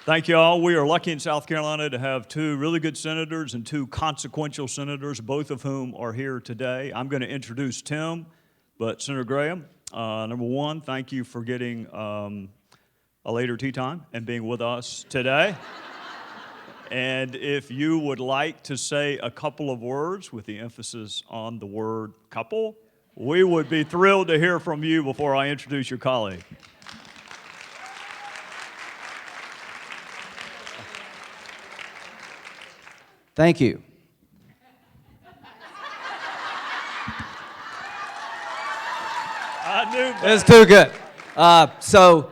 Thank you all. We are lucky in South Carolina to have two really good senators and two consequential senators, both of whom are here today. I'm going to introduce Tim, but Senator Graham, number one, thank you for getting a later tea time and being with us today. And if you would like to say a couple of words with the emphasis on the word couple, we would be thrilled to hear from you before I introduce your colleague. Thank you. I knew that. It's too good. So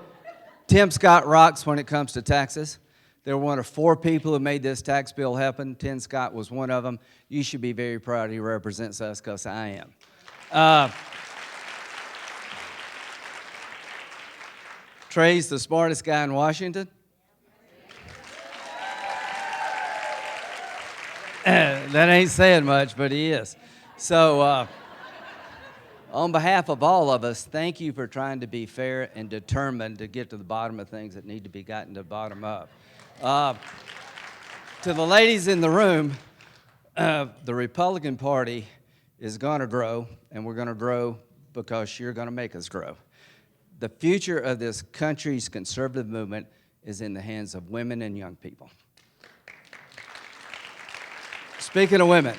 Tim Scott rocks when it comes to taxes. They're one of 4 people who made this tax bill happen. Tim Scott was one of them. You should be very proud he represents us, because I am. Trey's the smartest guy in Washington. That ain't saying much, but he is. So on behalf of all of us, thank you for trying to be fair and determined to get to the bottom of things that need to be gotten to the bottom of. To the ladies in the room, the Republican Party is going to grow, and we're going to grow because you're going to make us grow. The future of this country's conservative movement is in the hands of women and young people. Speaking of women,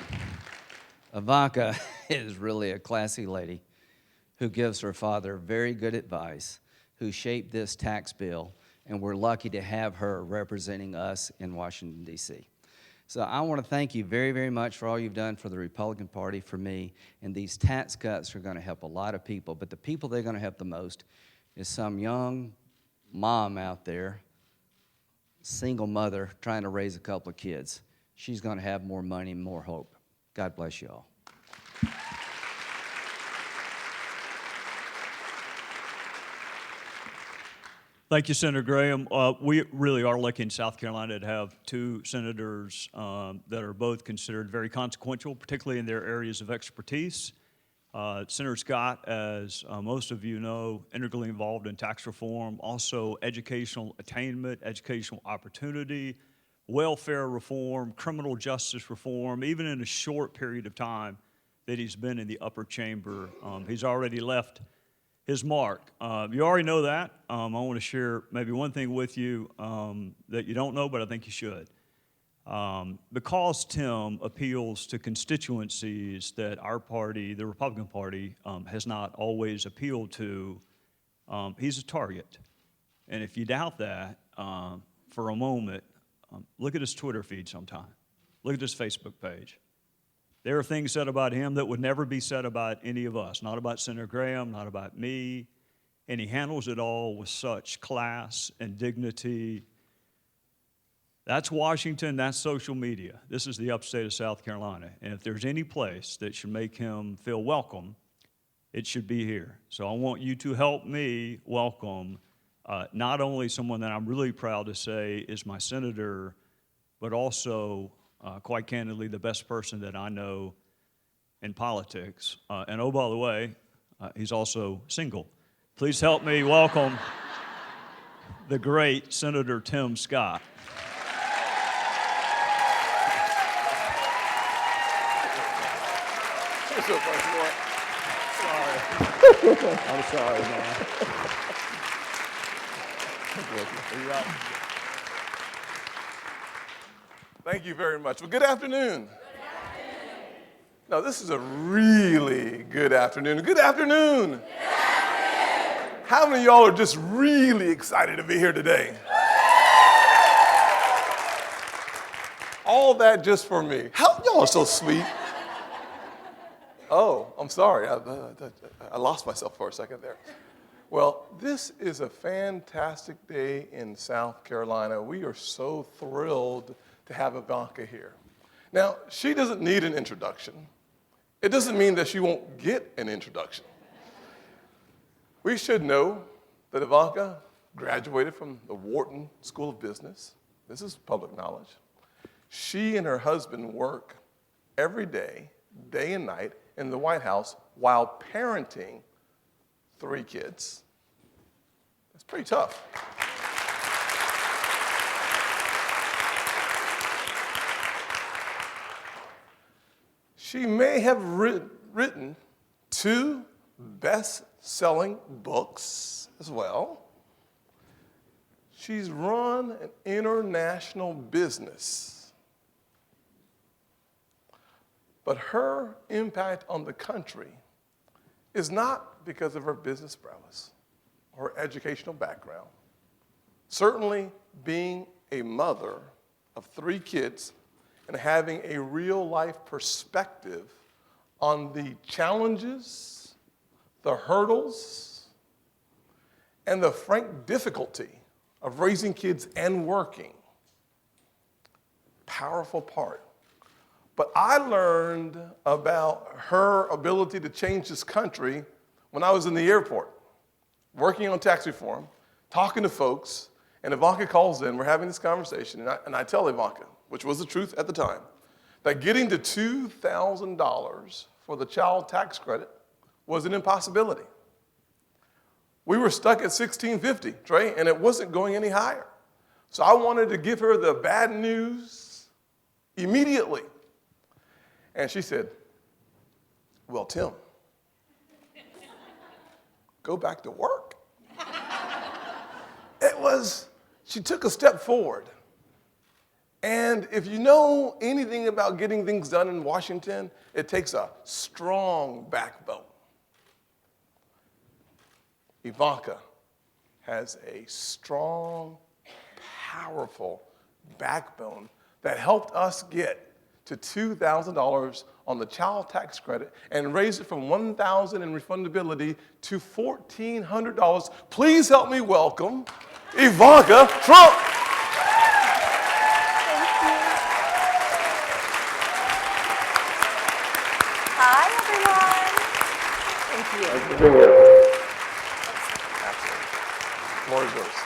Ivanka is really a classy lady who gives her father very good advice, who shaped this tax bill, and we're lucky to have her representing us in Washington, D.C. So I want to thank you very, very much for all you've done for the Republican Party, for me, and these tax cuts are going to help a lot of people, but the people they're going to help the most is some young mom out there, single mother, trying to raise a couple of kids. She's going to have more money and more hope. God bless you all. Thank you, Senator Graham. We really are lucky in South Carolina to have two senators that are both considered very consequential, particularly in their areas of expertise. Senator Scott, as most of you know, integrally involved in tax reform, also educational attainment, educational opportunity, welfare reform, criminal justice reform, even in a short period of time that he's been in the upper chamber. He's already left his mark. You already know that. I want to share maybe one thing with you that you don't know, but I think you should. Because Tim appeals to constituencies that our party, the Republican Party, has not always appealed to, he's a target. And if you doubt that for a moment, look at his Twitter feed sometime. Look at his Facebook page. There are things said about him that would never be said about any of us, not about Senator Graham, not about me, and he handles it all with such class and dignity. That's Washington, that's social media. This is the upstate of South Carolina, and if there's any place that should make him feel welcome, it should be here. So I want you to help me welcome not only someone that I'm really proud to say is my senator, but also, quite candidly, the best person that I know in politics. And oh, by the way, he's also single. Please help me welcome the great Senator Tim Scott. I'm sorry, man. Thank you very much. Well, good afternoon. No, this is a really good afternoon. Good afternoon. How many of y'all are just really excited to be here today? All that just for me. How y'all are so sweet. Oh, I'm sorry. I lost myself for a second there. Well, this is a fantastic day in South Carolina. We are so thrilled to have Ivanka here. Now, she doesn't need an introduction. It doesn't mean that she won't get an introduction. We should know that Ivanka graduated from the Wharton School of Business. This is public knowledge. She and her husband work every day, day and night, in the White House while parenting 3 kids. That's pretty tough. She may have written 2 best-selling books as well. She's run an international business. But her impact on the country is not because of her business prowess or educational background. Certainly, being a mother of 3 kids and having a real-life perspective on the challenges, the hurdles, and the frank difficulty of raising kids and working. Powerful part. But I learned about her ability to change this country when I was in the airport, working on tax reform, talking to folks, and Ivanka calls in, we're having this conversation, and I tell Ivanka, which was the truth at the time, that getting to $2,000 for the child tax credit was an impossibility. We were stuck at $1,650, Trey, and it wasn't going any higher. So I wanted to give her the bad news immediately. And she said, well, Tim, go back to work. She took a step forward. And if you know anything about getting things done in Washington, it takes a strong backbone. Ivanka has a strong, powerful backbone that helped us get to $2,000 on the child tax credit and raise it from $1,000 in refundability to $1,400. Please help me welcome Ivanka Trump. Hi, everyone. Thank you. Thanks for being here. Absolutely. Floor is yours.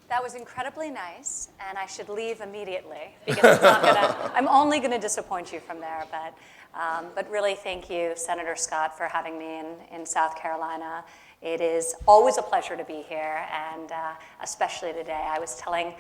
That was incredibly nice, and I should leave immediately because I'm only gonna disappoint you from there. But really, thank you, Senator Scott, for having me in South Carolina. It is always a pleasure to be here, and especially today. I was telling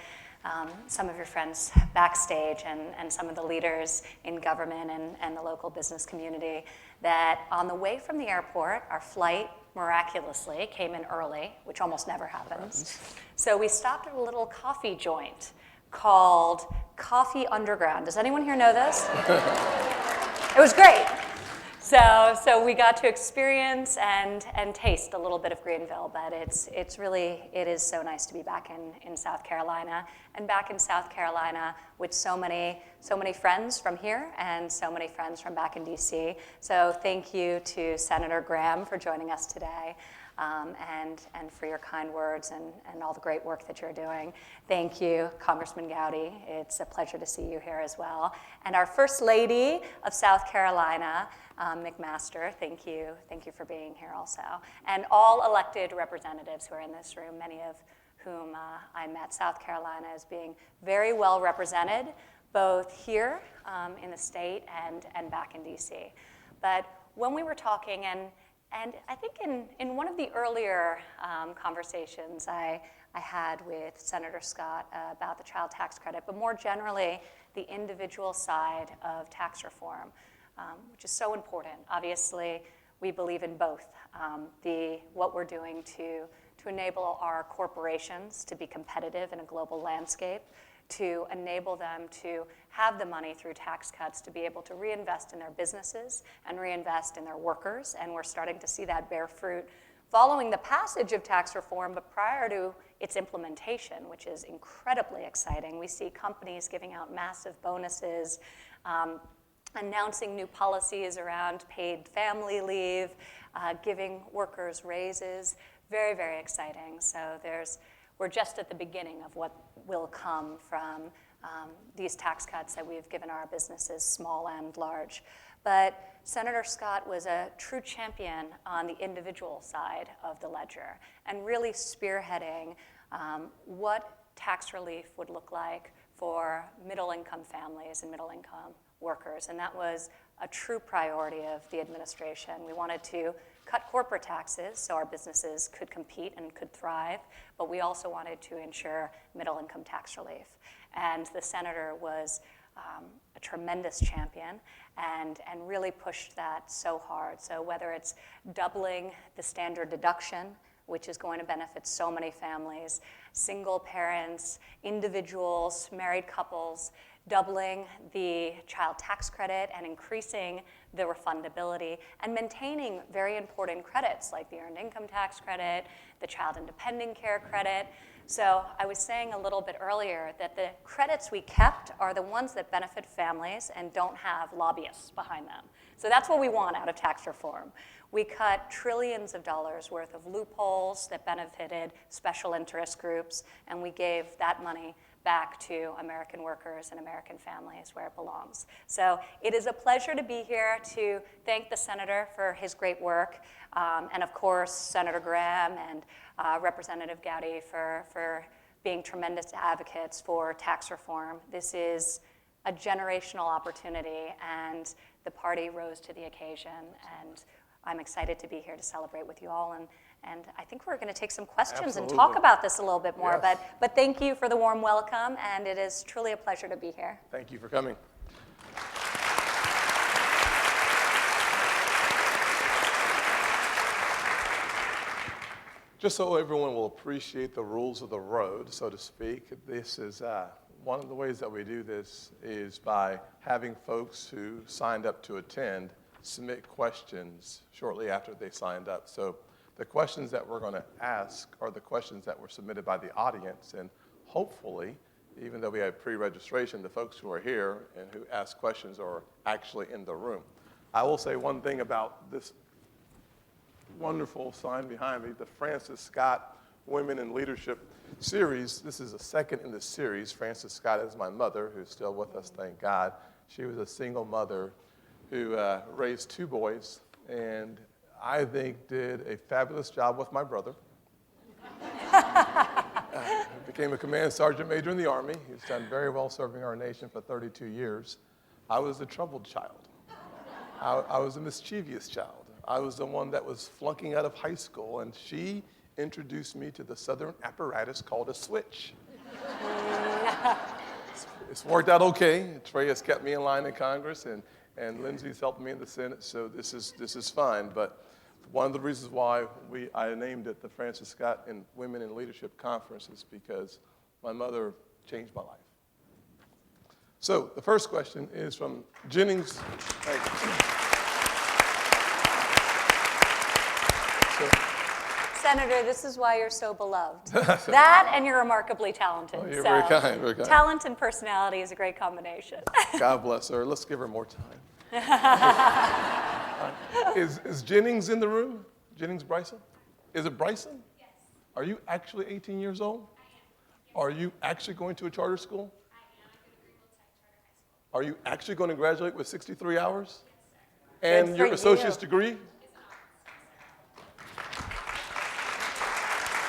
some of your friends backstage and some of the leaders in government and the local business community that on the way from the airport, our flight miraculously came in early, which almost never happens. So we stopped at a little coffee joint called Coffee Underground. Does anyone here know this? It was great. So we got to experience and taste a little bit of Greenville, but it is so nice to be back in South Carolina, and back in South Carolina with so many friends from here and so many friends from back in DC. So thank you to Senator Graham for joining us today. And for your kind words and all the great work that you're doing. Thank you, Congressman Gowdy. It's a pleasure to see you here as well. And our First Lady of South Carolina, McMaster, thank you for being here also. And all elected representatives who are in this room, many of whom I met. South Carolina as being very well represented, both here in the state and back in DC. But when we were talking, and I think in one of the earlier conversations I had with Senator Scott about the child tax credit, but more generally, the individual side of tax reform, which is so important. Obviously, we believe in both. What we're doing to enable our corporations to be competitive in a global landscape, to enable them to have the money through tax cuts to be able to reinvest in their businesses and reinvest in their workers. And we're starting to see that bear fruit following the passage of tax reform, but prior to its implementation, which is incredibly exciting. We see companies giving out massive bonuses, announcing new policies around paid family leave, giving workers raises. Very, very exciting. So we're just at the beginning of what will come from these tax cuts that we've given our businesses, small and large. But Senator Scott was a true champion on the individual side of the ledger and really spearheading what tax relief would look like for middle-income families and middle-income workers. And that was a true priority of the administration. We wanted to cut corporate taxes so our businesses could compete and could thrive, but we also wanted to ensure middle-income tax relief. And the senator was a tremendous champion and really pushed that so hard. So whether it's doubling the standard deduction, which is going to benefit so many families, single parents, individuals, married couples, doubling the child tax credit and increasing the refundability, and maintaining very important credits like the earned income tax credit, the child and dependent care credit. So I was saying a little bit earlier that the credits we kept are the ones that benefit families and don't have lobbyists behind them. So that's what we want out of tax reform. We cut trillions of dollars worth of loopholes that benefited special interest groups, and we gave that money back to American workers and American families where it belongs. So it is a pleasure to be here to thank the senator for his great work, and of course, Senator Graham and Representative Gowdy for being tremendous advocates for tax reform. This is a generational opportunity, and the party rose to the occasion, and I'm excited to be here to celebrate with you all, and I think we're going to take some questions and talk about this a little bit more, Yes. but thank you for the warm welcome, and it is truly a pleasure to be here. Thank you for coming. Just so everyone will appreciate the rules of the road, so to speak, this is one of the ways that we do this is by having folks who signed up to attend submit questions shortly after they signed up. So the questions that we're going to ask are the questions that were submitted by the audience, and hopefully, even though we have pre-registration, the folks who are here and who ask questions are actually in the room. I will say one thing about this wonderful sign behind me, the Francis Scott Women in Leadership series. This is the second in the series. Francis Scott is my mother, who's still with us, thank God. She was a single mother who raised two boys, and I think did a fabulous job with my brother. Became a command sergeant major in the Army. He's done very well serving our nation for 32 years. I was the troubled child. I was a mischievous child. I was the one that was flunking out of high school, and she introduced me to the Southern apparatus called a switch. It's worked out okay. Trey has kept me in line in Congress, and Lindsay's helped me in the Senate, so this is fine. But one of the reasons why I named it the Francis Scott Women in Leadership Conference is because my mother changed my life. So the first question is from Jennings. Thank you. Senator, this is why you're so beloved. That and you're remarkably talented. Oh, you're very kind, very kind. Talent and personality is a great combination. God bless her. Let's give her more time. Is Jennings in the room? Jennings Bryson? Is it Bryson? Yes. Are you actually 18 years old? I am. Yes. Are you actually going to a charter school? I am. I go to Greenville Charter High School. Are you actually going to graduate with 63 hours? Yes, sir. And Good your for associate's you. degree? It's an honor.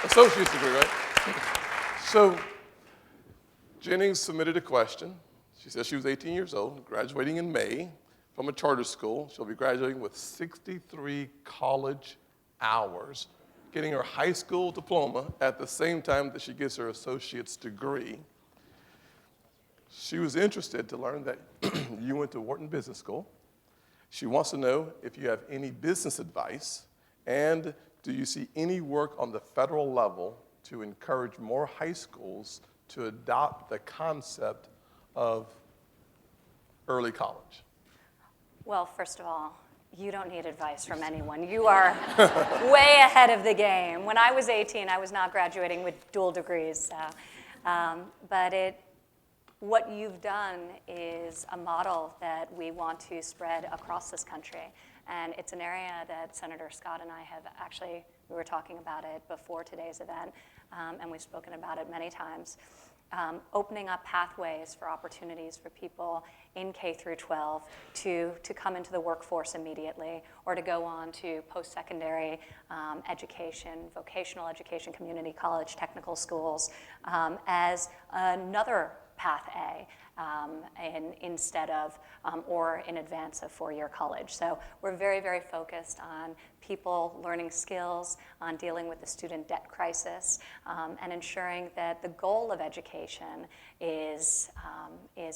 Associate's degree, right? So Jennings submitted a question. She says she was 18 years old, graduating in May from a charter school. She'll be graduating with 63 college hours, getting her high school diploma at the same time that she gets her associate's degree. She was interested to learn that you went to Wharton Business School. She wants to know if you have any business advice, and do you see any work on the federal level to encourage more high schools to adopt the concept of early college? Well, first of all, you don't need advice from anyone. You are way ahead of the game. When I was 18, I was not graduating with dual degrees. What you've done is a model that we want to spread across this country. And it's an area that Senator Scott and I have actually, we were talking about it before today's event, and we've spoken about it many times. Opening up pathways for opportunities for people in K through 12 to come into the workforce immediately, or to go on to post-secondary education, vocational education, community college, technical schools, as another path A, instead of or in advance of four-year college. So we're very, very focused on people learning skills, on dealing with the student debt crisis, and ensuring that the goal of education is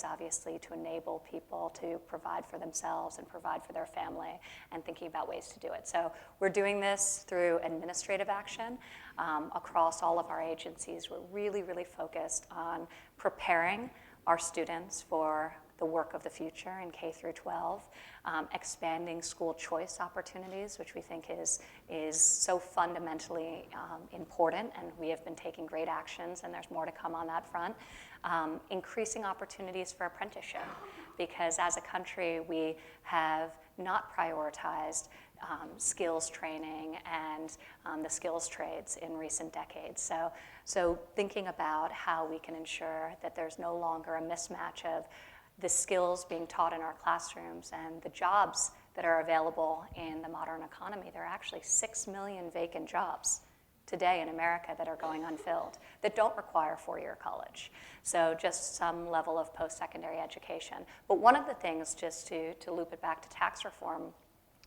obviously to enable people to provide for themselves and provide for their family, and thinking about ways to do it. So we're doing this through administrative action across all of our agencies. We're really, really focused on preparing our students for the work of the future in K through 12, expanding school choice opportunities, which we think is so fundamentally important, and we have been taking great actions, and there's more to come on that front. Increasing opportunities for apprenticeship, because as a country we have not prioritized skills training and the skills trades in recent decades. So thinking about how we can ensure that there's no longer a mismatch of the skills being taught in our classrooms and the jobs that are available in the modern economy. There are actually 6 million vacant jobs today in America that are going unfilled, that don't require four-year college. So just some level of post-secondary education. But one of the things, just to loop it back to tax reform,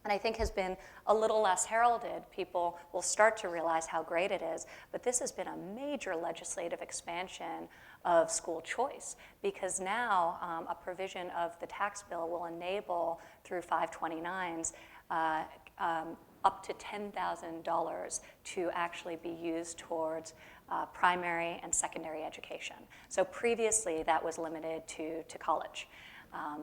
and I think has been a little less heralded, people will start to realize how great it is, but this has been a major legislative expansion of school choice, because now a provision of the tax bill will enable, through 529s, up to $10,000 to actually be used towards primary and secondary education. So previously that was limited to college.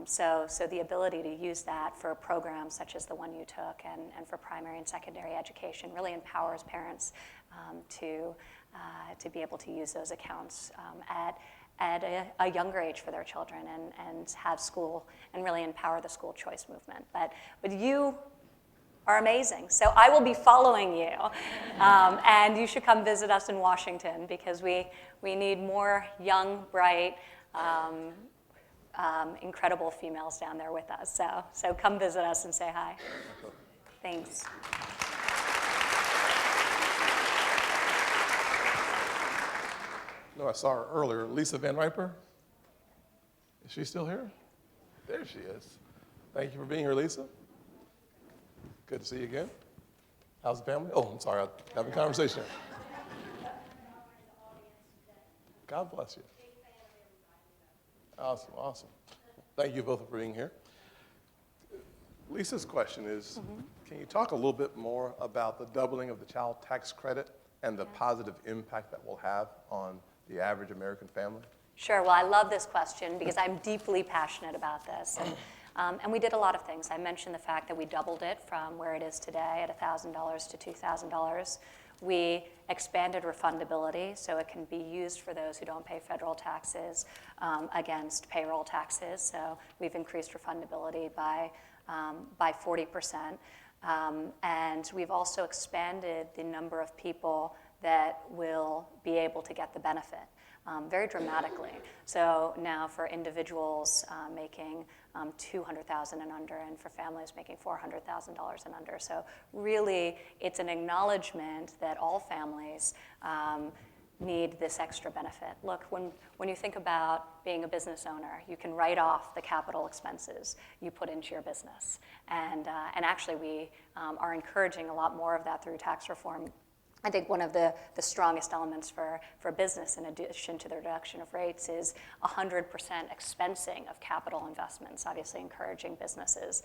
So the ability to use that for programs such as the one you took and for primary and secondary education really empowers parents to be able to use those accounts at a younger age for their children and have school and really empower the school choice movement. But you are amazing. So I will be following you. And you should come visit us in Washington, because we need more young, bright, incredible females down there with us. So come visit us and say hi. Thanks. No, I saw her earlier. Lisa Van Riper? Is she still here? There she is. Thank you for being here, Lisa. Good to see you again. How's the family? Oh, I'm sorry, I'm having a conversation. God bless you. Awesome, awesome. Thank you both for being here. Lisa's question is, can you talk a little bit more about the doubling of the child tax credit and the positive impact that will have on the average American family? Sure. Well, I love this question because I'm deeply passionate about this. And we did a lot of things. I mentioned the fact that we doubled it from where it is today at $1,000 to $2,000. We expanded refundability, so it can be used for those who don't pay federal taxes against payroll taxes. So we've increased refundability by 40%. And we've also expanded the number of people that will be able to get the benefit very dramatically. So now for individuals making $200,000 and under, and for families making $400,000 and under. So really, it's an acknowledgement that all families need this extra benefit. Look, when you think about being a business owner, you can write off the capital expenses you put into your business. And actually, we are encouraging a lot more of that through tax reform. I think one of the strongest elements for business, in addition to the reduction of rates, is 100% expensing of capital investments, obviously encouraging businesses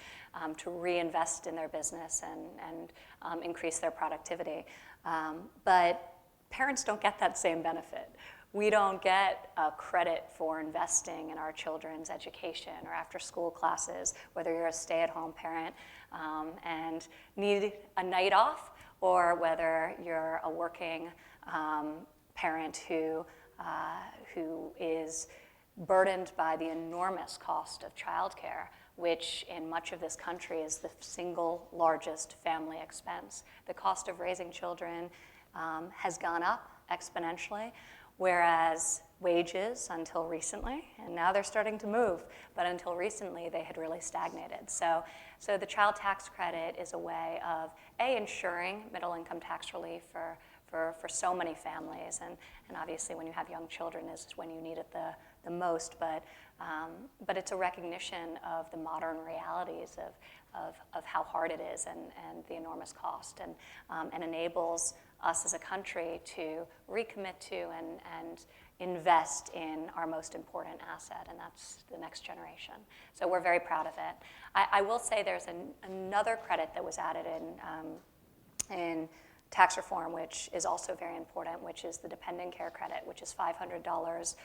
to reinvest in their business and increase their productivity. But parents don't get that same benefit. We don't get a credit for investing in our children's education or after-school classes, whether you're a stay-at-home parent and need a night off, or whether you're a working parent who is burdened by the enormous cost of childcare, which in much of this country is the single largest family expense. The cost of raising children has gone up exponentially, whereas wages until recently, and now they're starting to move, but until recently they had really stagnated. So the child tax credit is a way of ensuring middle income tax relief for so many families. And obviously when you have young children is when you need it the most. But it's a recognition of the modern realities of how hard it is and the enormous cost, and enables us as a country to recommit to and invest in our most important asset, and that's the next generation. So we're very proud of it. I will say there's another credit that was added in tax reform, which is also very important, which is the dependent care credit, which is $500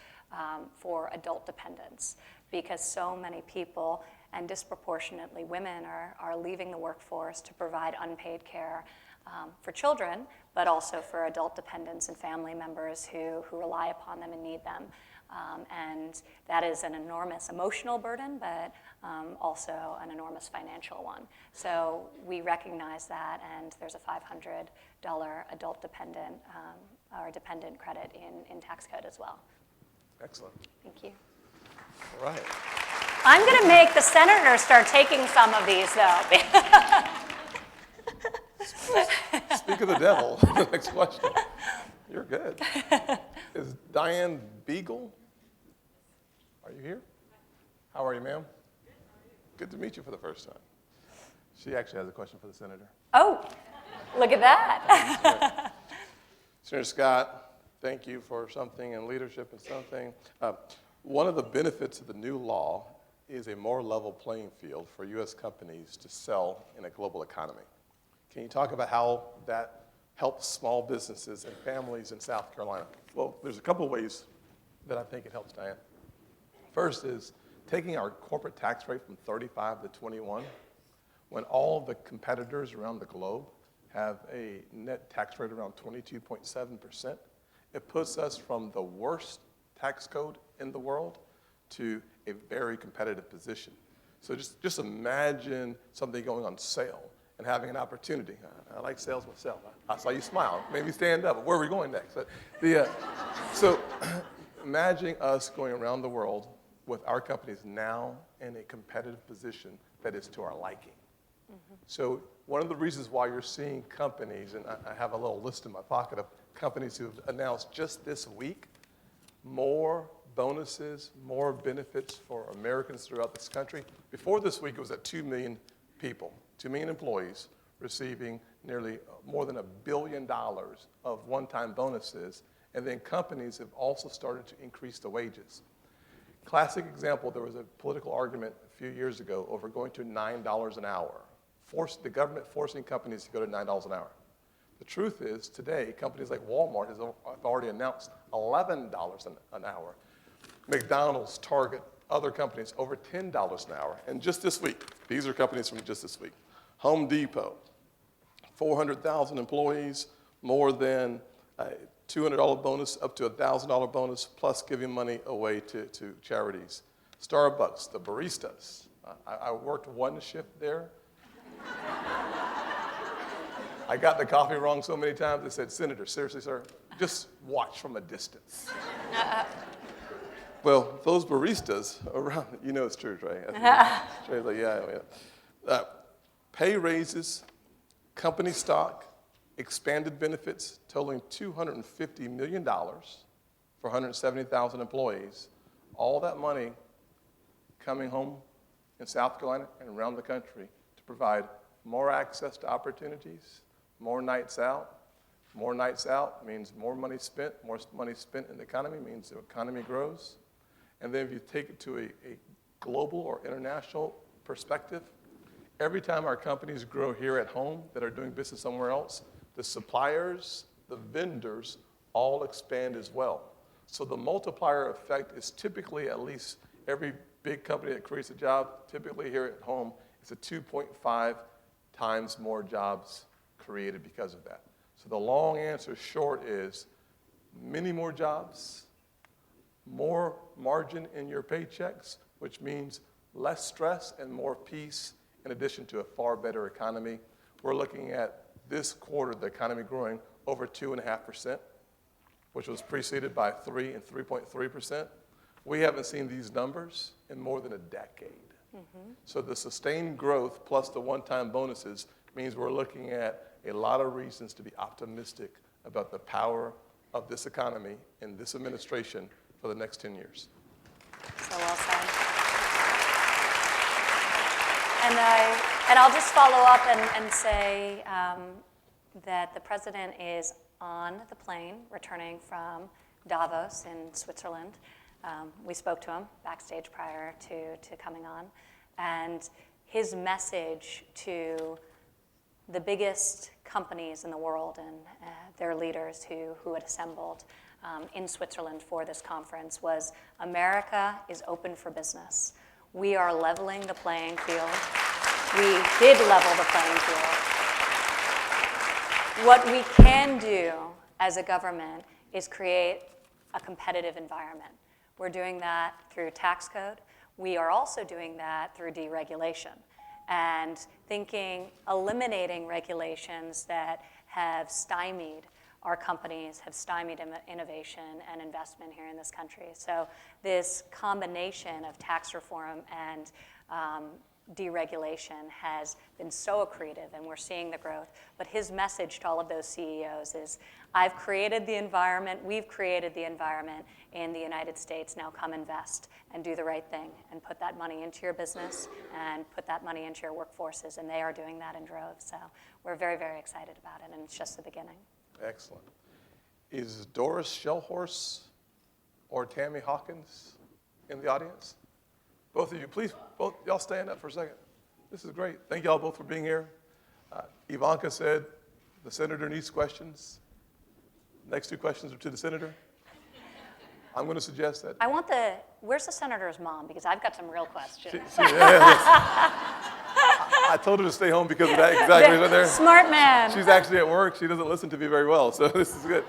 for adult dependents, because so many people, and disproportionately women, are leaving the workforce to provide unpaid care for children, but also for adult dependents and family members who rely upon them and need them. And that is an enormous emotional burden, but also an enormous financial one. So we recognize that, and there's a $500 adult dependent or dependent credit in tax code as well. Excellent. Thank you. All right. I'm going to make the senators start taking some of these, though. Speak of the devil. Next question. You're good. Is Diane Beagle? Are you here? How are you, ma'am? Good to meet you for the first time. She actually has a question for the senator. Oh, look at that. Senator Scott, thank you for something and leadership and something. One of the benefits of the new law is a more level playing field for U.S. companies to sell in a global economy. Can you talk about how that helps small businesses and families in South Carolina? Well, there's a couple ways that I think it helps, Diane. First is taking our corporate tax rate from 35 to 21, when all the competitors around the globe have a net tax rate around 22.7%. It puts us from the worst tax code in the world to a very competitive position. So just imagine something going on sale and having an opportunity. I like sales myself. I saw you smile. Made me stand up. Where are we going next? So imagine us going around the world with our companies now in a competitive position that is to our liking. Mm-hmm. So one of the reasons why you're seeing companies, and I have a little list in my pocket of companies who've announced just this week more bonuses, more benefits for Americans throughout this country. Before this week, it was at 2 million people, 2 million employees receiving nearly more than $1 billion of one-time bonuses. And then companies have also started to increase the wages. Classic example, there was a political argument a few years ago over going to $9 an hour. The government forcing companies to go to $9 an hour. The truth is, today, companies like Walmart have already announced $11 an hour. McDonald's, Target, other companies, over $10 an hour. And just this week, these are companies from just this week. Home Depot, 400,000 employees, more than $200 bonus, up to $1,000 bonus, plus giving money away to charities. Starbucks, the baristas. I worked one shift there. I got the coffee wrong so many times, they said, "Senator, seriously, sir, just watch from a distance." Well, those baristas around, you know it's true, Trey. Trey's like, yeah. Pay raises, company stock, expanded benefits totaling $250 million for 170,000 employees. All that money coming home in South Carolina and around the country to provide more access to opportunities, more nights out. More nights out means more money spent. More money spent in the economy means the economy grows. And then if you take it to a global or international perspective, every time our companies grow here at home that are doing business somewhere else, the suppliers, the vendors, all expand as well. So the multiplier effect is typically, at least every big company that creates a job, typically here at home, it's a 2.5 times more jobs created because of that. So the long answer short is many more jobs, more margin in your paychecks, which means less stress and more peace, in addition to a far better economy. We're looking at this quarter, the economy growing over 2.5%, which was preceded by 3 and 3.3%. We haven't seen these numbers in more than a decade. Mm-hmm. So the sustained growth plus the one-time bonuses means we're looking at a lot of reasons to be optimistic about the power of this economy and this administration for the next 10 years. So well said. And I'll just follow up and say that the president is on the plane returning from Davos in Switzerland. We spoke to him backstage prior to coming on. And his message to the biggest companies in the world and their leaders who had assembled in Switzerland for this conference was, America is open for business. We are leveling the playing field. We did level the playing field. What we can do as a government is create a competitive environment. We're doing that through tax code. We are also doing that through deregulation and eliminating regulations that have stymied our companies, have stymied innovation and investment here in this country. So this combination of tax reform and deregulation has been so accretive, and we're seeing the growth. But his message to all of those CEOs is, I've created the environment, we've created the environment in the United States, now come invest and do the right thing and put that money into your business and put that money into your workforces, and they are doing that in droves. So we're very, very excited about it, and it's just the beginning. Excellent. Is Doris Shellhorse or Tammy Hawkins in the audience? Both of you, please, both y'all stand up for a second. This is great. Thank y'all both for being here. Ivanka said the senator needs questions. Next two questions are to the senator. I'm going to suggest that. Where's the senator's mom? Because I've got some real questions. I told her to stay home because of that exactly right there. Smart man. She's actually at work. She doesn't listen to me very well, so this is good.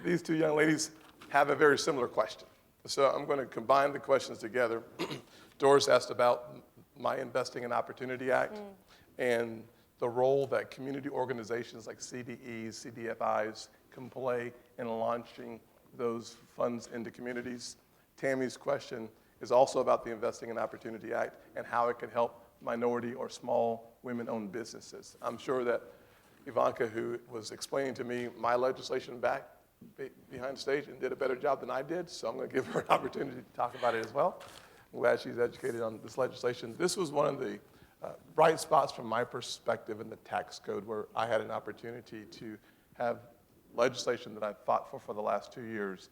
These two young ladies have a very similar question. So I'm going to combine the questions together. Doris asked about my Investing in Opportunity Act and the role that community organizations like CDEs, CDFIs can play in launching those funds into communities. Tammy's question is also about the Investing in Opportunity Act and how it can help minority or small women-owned businesses. I'm sure that Ivanka, who was explaining to me my legislation back behind the stage and did a better job than I did, so I'm going to give her an opportunity to talk about it as well. I'm glad she's educated on this legislation. This was one of the bright spots from my perspective in the tax code, where I had an opportunity to have legislation that I fought for the last 2 years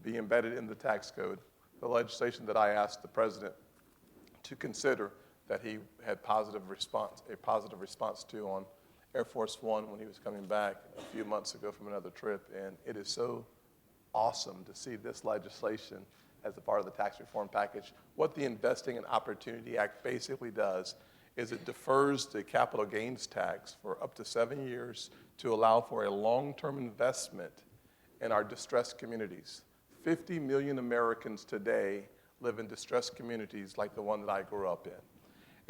be embedded in the tax code. The legislation that I asked the president to consider that he had a positive response to on Air Force One when he was coming back a few months ago from another trip. And it is so awesome to see this legislation as a part of the tax reform package. What the Investing in Opportunity Act basically does is it defers the capital gains tax for up to 7 years to allow for a long-term investment in our distressed communities. 50 million Americans today live in distressed communities like the one that I grew up in.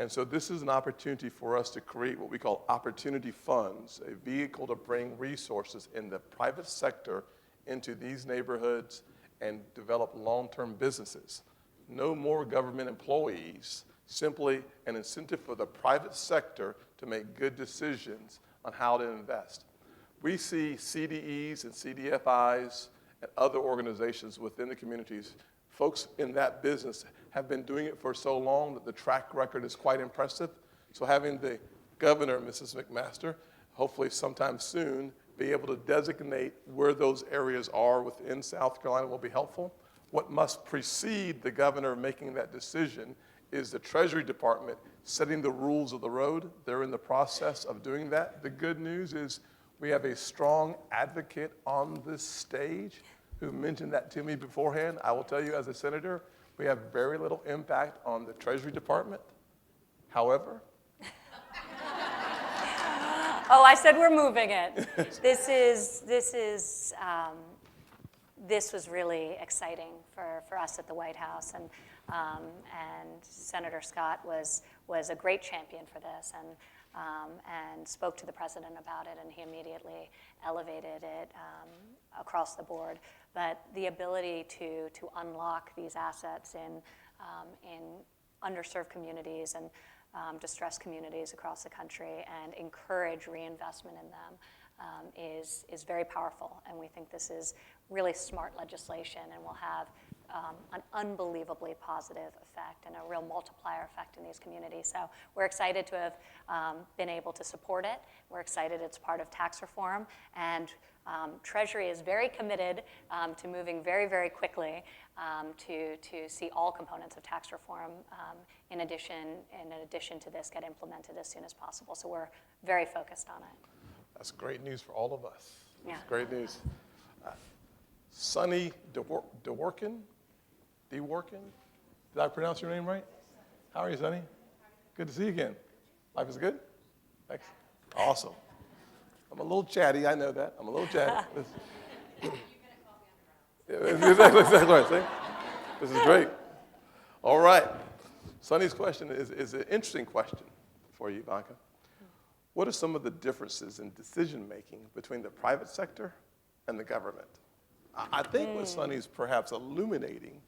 And so this is an opportunity for us to create what we call opportunity funds, a vehicle to bring resources in the private sector into these neighborhoods and develop long-term businesses. No more government employees, simply an incentive for the private sector to make good decisions on how to invest. We see CDEs and CDFIs and other organizations within the communities. Folks in that business have been doing it for so long that the track record is quite impressive. So having the governor, Mrs. McMaster, hopefully sometime soon, be able to designate where those areas are within South Carolina will be helpful. What must precede the governor making that decision is the Treasury Department setting the rules of the road. They're in the process of doing that. The good news is we have a strong advocate on this stage who mentioned that to me beforehand. I will tell you, as a senator, we have very little impact on the Treasury Department. However, oh, I said we're moving it. This was really exciting for us at the White House, and Senator Scott was a great champion for this, and spoke to the president about it, and he immediately elevated it across the board. But the ability to unlock these assets in underserved communities and distressed communities across the country and encourage reinvestment in them is very powerful, and we think this is really smart legislation and will have an unbelievably positive effect and a real multiplier effect in these communities. So we're excited to have been able to support it. We're excited it's part of tax reform, and Treasury is very committed to moving very, very quickly to see all components of tax reform in addition to this get implemented as soon as possible. So we're very focused on it. That's great news for all of us. Yeah. That's great news. Sunny DeWorkin? Did I pronounce your name right? How are you, Sunny? Good to see you again. Life is good? Thanks. Awesome. I'm a little chatty, I know that. I'm a little chatty. Exactly right. See? This is great. All right. Sunny's question is an interesting question for you, Ivanka. What are some of the differences in decision-making between the private sector and the government? I think what Sunny's perhaps illuminating,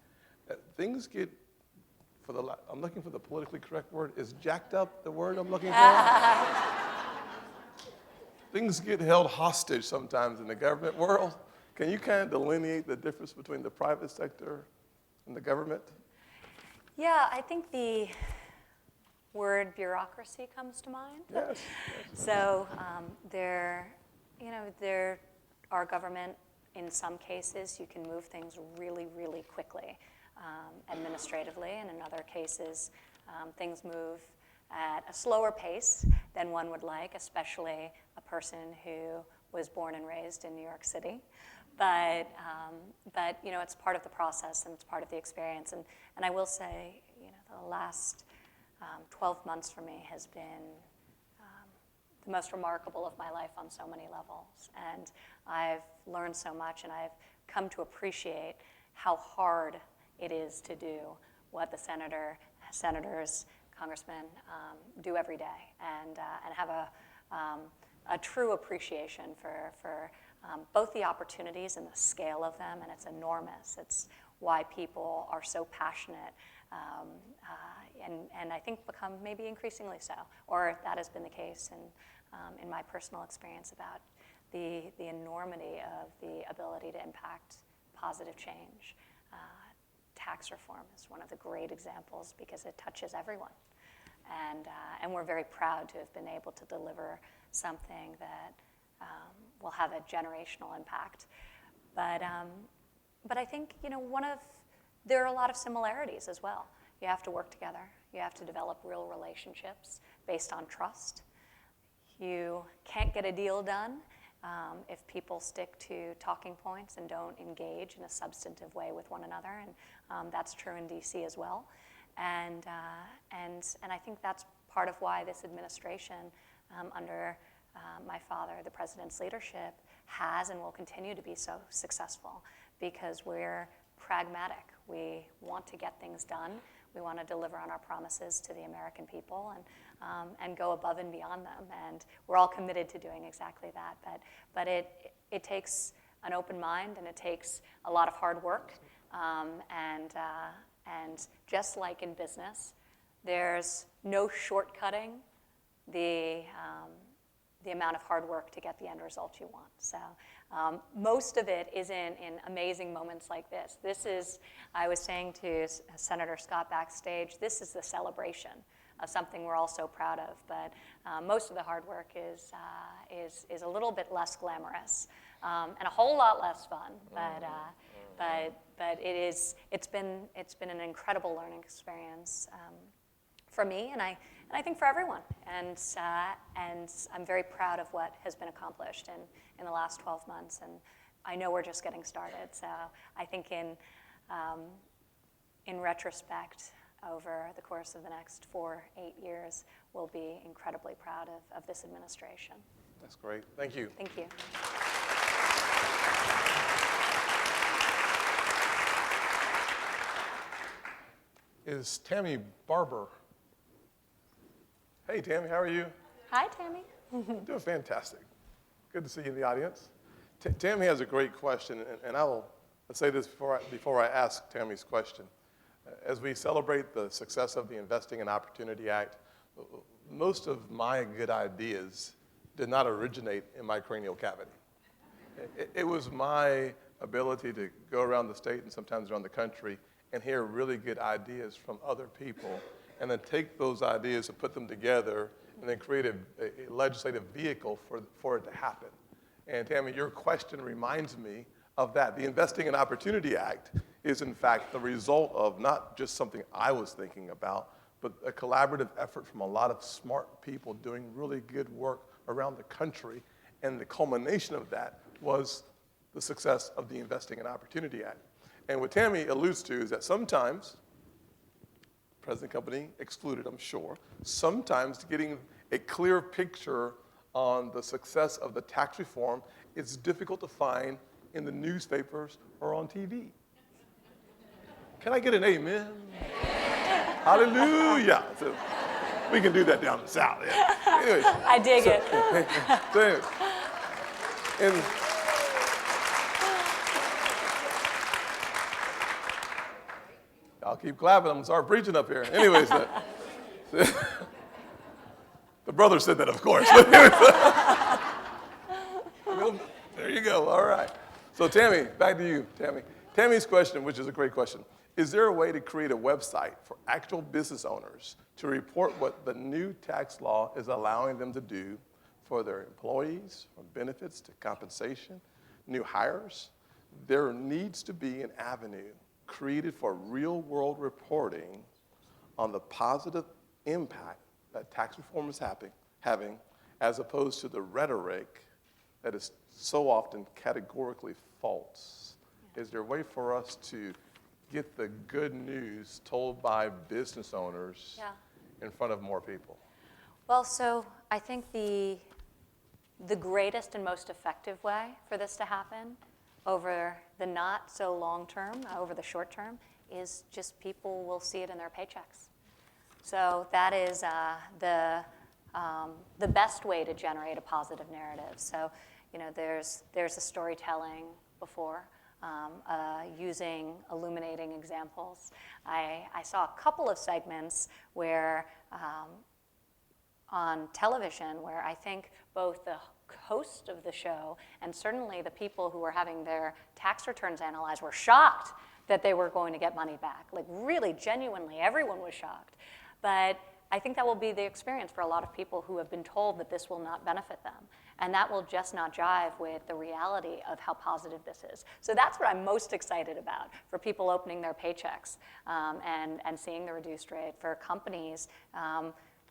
that things get, I'm looking for the politically correct word, is jacked up the word I'm looking for? Things get held hostage sometimes in the government world. Can you kind of delineate the difference between the private sector and the government? Yeah, I think the word bureaucracy comes to mind. Yes. So there are government, in some cases, you can move things really, really quickly administratively, and in other cases, things move at a slower pace than one would like, especially a person who was born and raised in New York City. But it's part of the process and it's part of the experience. And I will say, the last 12 months for me has been the most remarkable of my life on so many levels. And I've learned so much, and I've come to appreciate how hard it is to do what the senators, congressmen do every day, and have a true appreciation for both the opportunities and the scale of them, and it's enormous. It's why people are so passionate, and I think become maybe increasingly so, or that has been the case in my personal experience about the enormity of the ability to impact positive change. Tax reform is one of the great examples because it touches everyone. And we're very proud to have been able to deliver something that will have a generational impact. But I think, there are a lot of similarities as well. You have to work together. You have to develop real relationships based on trust. You can't get a deal done if people stick to talking points and don't engage in a substantive way with one another, and that's true in DC as well. And I think that's part of why this administration, under my father, the president's leadership, has and will continue to be so successful, because we're pragmatic. We want to get things done. We want to deliver on our promises to the American people and go above and beyond them. And we're all committed to doing exactly that. But it takes an open mind, and it takes a lot of hard work. And just like in business, there's no shortcutting the amount of hard work to get the end result you want. So most of it is in amazing moments like this. This is, I was saying to Senator Scott backstage, this is the celebration of something we're all so proud of. But most of the hard work is a little bit less glamorous and a whole lot less fun. But it's been an incredible learning experience for me, and I think for everyone. And I'm very proud of what has been accomplished in the last 12 months. And I know we're just getting started. So I think in retrospect, over the course of the next 4-8 years, we'll be incredibly proud of this administration. That's great. Thank you. Thank you. Is Tammy Barber? Hey, Tammy, how are you? Hi, Tammy. Doing fantastic. Good to see you in the audience. Tammy has a great question, and I'll say this before I ask Tammy's question. As we celebrate the success of the Investing in Opportunity Act, most of my good ideas did not originate in my cranial cavity. It was my ability to go around the state and sometimes around the country and hear really good ideas from other people, and then take those ideas and put them together and then create a legislative vehicle for it to happen. And Tammy, your question reminds me of that. The Investing in Opportunity Act is in fact the result of not just something I was thinking about, but a collaborative effort from a lot of smart people doing really good work around the country. And the culmination of that was the success of the Investing in Opportunity Act. And what Tammy alludes to is that sometimes, present company excluded, I'm sure, sometimes getting a clear picture on the success of the tax reform is difficult to find in the newspapers or on TV. Can I get an amen? Hallelujah. So we can do that down in the South. Yeah. Anyways, I dig it. so anyways, and I'll keep clapping. I'm going to start preaching up here. Anyways, the brother said that, of course. There you go. All right. So Tammy, back to you, Tammy. Tammy's question, which is a great question, is there a way to create a website for actual business owners to report what the new tax law is allowing them to do for their employees, from benefits to compensation, new hires? There needs to be an avenue created for real-world reporting on the positive impact that tax reform is having, as opposed to the rhetoric that is so often categorically false. Is there a way for us to get the good news told by business owners in front of more people? Well, so I think the greatest and most effective way for this to happen over the not so long term, over the short term, is just people will see it in their paychecks. So that is the best way to generate a positive narrative. So, there's a storytelling before, using illuminating examples. I saw a couple of segments where on television where I think both the host of the show and certainly the people who were having their tax returns analyzed were shocked that they were going to get money back. Like really, genuinely, everyone was shocked. But I think that will be the experience for a lot of people who have been told that this will not benefit them. And that will just not jive with the reality of how positive this is. So that's what I'm most excited about for people opening their paychecks and seeing the reduced rate, for companies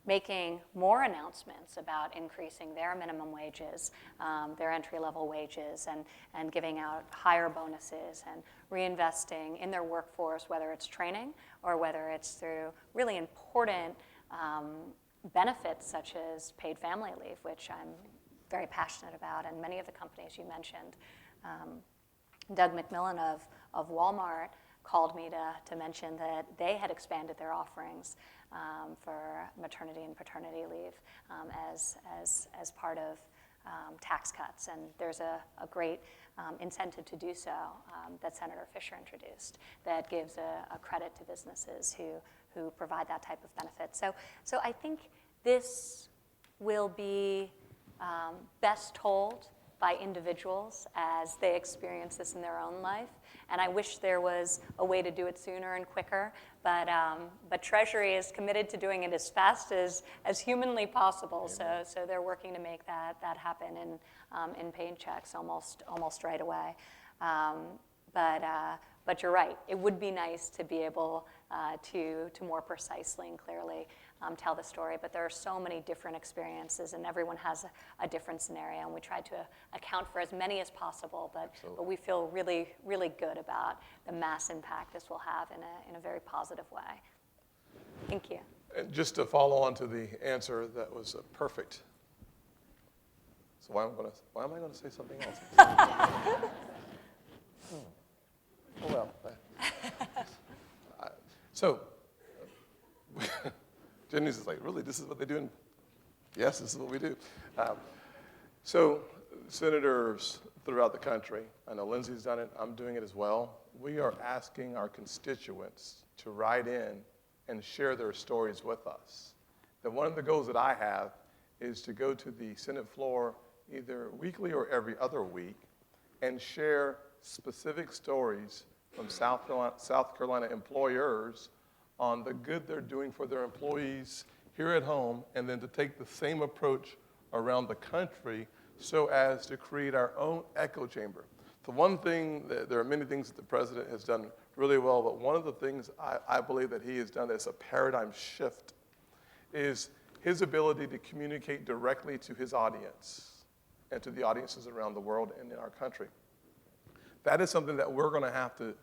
making more announcements about increasing their minimum wages, their entry-level wages, and giving out higher bonuses and reinvesting in their workforce, whether it's training or whether it's through really important benefits such as paid family leave, which I'm very passionate about, and many of the companies you mentioned. Doug McMillan of Walmart called me to mention that they had expanded their offerings for maternity and paternity leave as part of tax cuts. And there's a great incentive to do so that Senator Fisher introduced that gives a credit to businesses who provide that type of benefit. So I think this will be best told by individuals as they experience this in their own life. And I wish there was a way to do it sooner and quicker, but Treasury is committed to doing it as fast as humanly possible. So they're working to make that happen in paychecks almost right away. But you're right. It would be nice to be able to more precisely and clearly tell the story. But there are so many different experiences, and everyone has a different scenario. And we try to account for as many as possible. But we feel really, really good about the mass impact this will have in a very positive way. Thank you. And just to follow on to the answer that was perfect. So why am I going to say something else? Well, so Jenny's is like, really, this is what they do? Yes, this is what we do. So senators throughout the country, I know Lindsay's done it, I'm doing it as well. We are asking our constituents to write in and share their stories with us. That one of the goals that I have is to go to the Senate floor either weekly or every other week and share specific stories from South Carolina employers on the good they're doing for their employees here at home, and then to take the same approach around the country so as to create our own echo chamber. The one thing, there are many things that the president has done really well, but one of the things I believe that he has done as a paradigm shift is his ability to communicate directly to his audience and to the audiences around the world and in our country. That is something that we're going to have to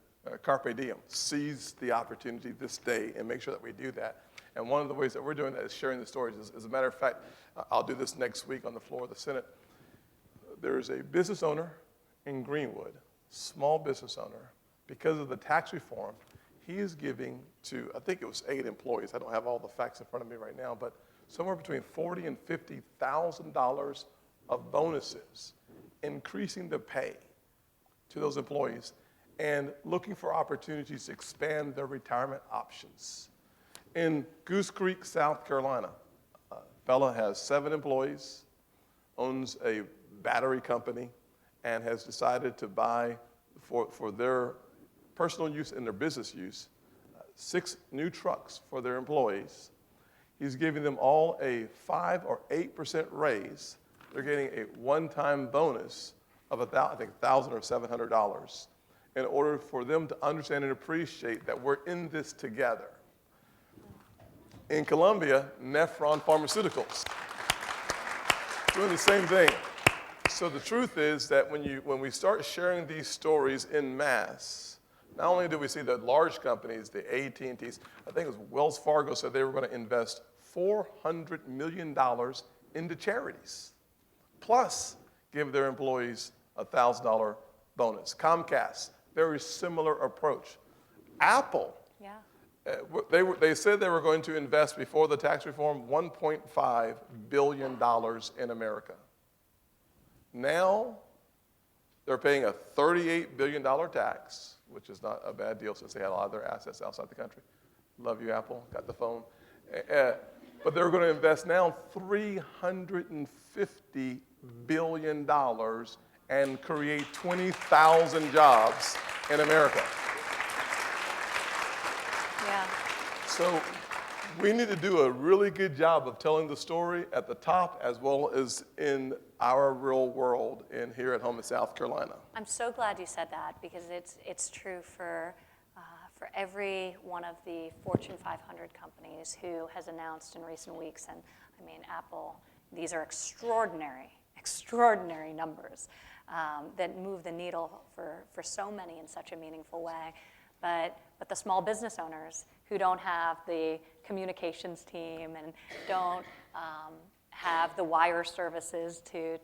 carpe diem, seize the opportunity this day and make sure that we do that. And one of the ways that we're doing that is sharing the stories. As a matter of fact, I'll do this next week on the floor of the Senate. There's a business owner in Greenwood, small business owner, because of the tax reform, he is giving to, I think it was 8 employees. I don't have all the facts in front of me right now, but somewhere between $40,000 and $50,000 of bonuses, increasing the pay to those employees and looking for opportunities to expand their retirement options. In Goose Creek, South Carolina, a fella has 7 employees, owns a battery company, and has decided to buy for their personal use and their business use 6 new trucks for their employees. He's giving them all a 5 or 8% raise. They're getting a one-time bonus of $1,000 or $700 in order for them to understand and appreciate that we're in this together. In Colombia, Nephron Pharmaceuticals, doing the same thing. So the truth is that when we start sharing these stories en masse, not only do we see the large companies, the AT&Ts, I think it was Wells Fargo said they were going to invest $400 million into charities, plus give their employees a $1,000 bonus. Comcast, very similar approach. Apple, Yeah. they said they were going to invest before the tax reform $1.5 billion in America. Now, they're paying a $38 billion tax, which is not a bad deal since they had a lot of their assets outside the country. Love you, Apple, got the phone. But they're going to invest now $350 billion and create 20,000 jobs in America. Yeah. So we need to do a really good job of telling the story at the top as well as in our real world and here at home in South Carolina. I'm so glad you said that because it's true for every one of the Fortune 500 companies who has announced in recent weeks, and I mean Apple, these are extraordinary numbers that move the needle for so many in such a meaningful way. But the small business owners who don't have the communications team and don't have the wire services to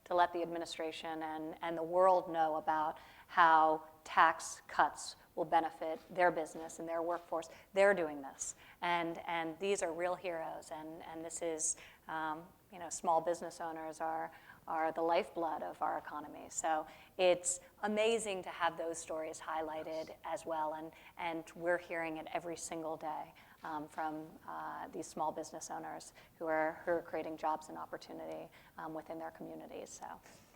let the administration and the world know about how tax cuts will benefit their business and their workforce, they're doing this. And these are real heroes, and this is, small business owners are the lifeblood of our economy. So it's amazing to have those stories highlighted as well, and we're hearing it every single day from these small business owners who are creating jobs and opportunity within their communities.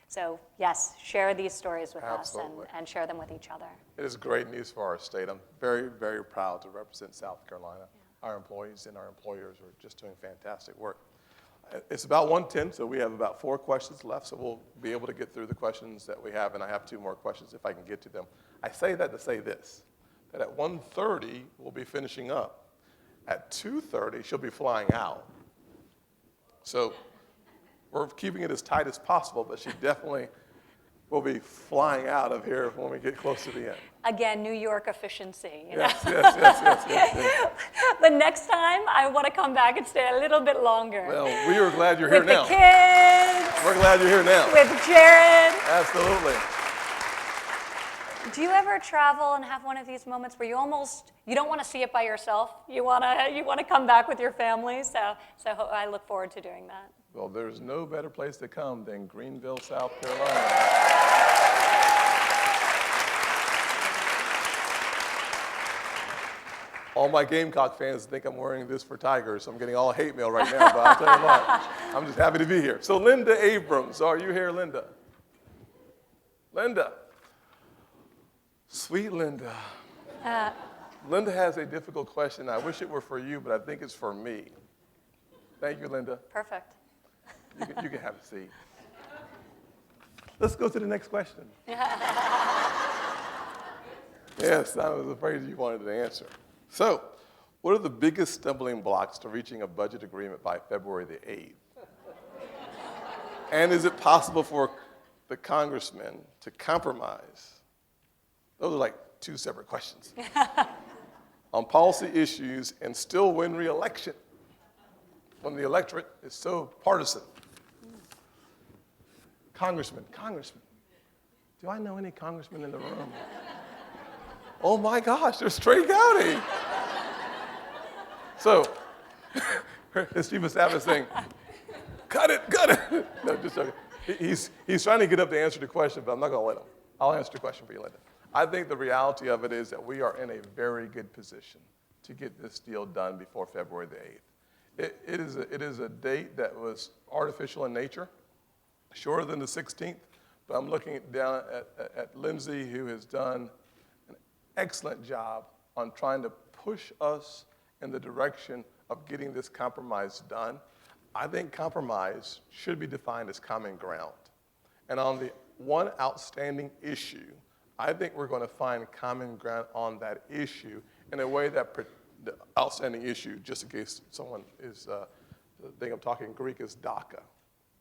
So yes, share these stories with Absolutely. us and share them with each other. It is great news for our state. I'm very, very proud to represent South Carolina. Yeah. Our employees and our employers are just doing fantastic work. It's about 1:10, so we have about 4 questions left, so we'll be able to get through the questions that we have, and I have 2 more questions if I can get to them. I say that to say this, that at 1:30, we'll be finishing up. At 2:30, she'll be flying out. So we're keeping it as tight as possible, but she definitely will be flying out of here when we get close to the end. Again, New York efficiency. Yes. But next time, I want to come back and stay a little bit longer. Well, we are glad you're here now. With the kids. We're glad you're here now. With Jared. Absolutely. Do you ever travel and have one of these moments where you don't want to see it by yourself? You want to come back with your family? So I look forward to doing that. Well, there's no better place to come than Greenville, South Carolina. All my Gamecock fans think I'm wearing this for Tigers, so I'm getting all hate mail right now, but I'll tell you what, I'm just happy to be here. So Linda Abrams, are you here, Linda? Linda. Sweet Linda. Linda has a difficult question. I wish it were for you, but I think it's for me. Thank you, Linda. Perfect. You can have a seat. Let's go to the next question. Yes, I was afraid you wanted to answer. So, what are the biggest stumbling blocks to reaching a budget agreement by February the 8th? And is it possible for the congressman to compromise? Those are like two separate questions. On policy issues and still win re-election when the electorate is so partisan. Congressman. Do I know any congressmen in the room? Oh my gosh, there's Trey Gowdy. So, his chief of staff is saying, cut it. No, just joking. He's trying to get up to answer the question, but I'm not going to let him. I'll answer the question for you, Linda. I think the reality of it is that we are in a very good position to get this deal done before February the 8th. It is a date that was artificial in nature, shorter than the 16th, but I'm looking down at Lindsay, who has done an excellent job on trying to push us in the direction of getting this compromise done. I think compromise should be defined as common ground. And on the one outstanding issue, I think we're going to find common ground on that issue in a way that the outstanding issue, just in case someone is, think I'm talking Greek, is DACA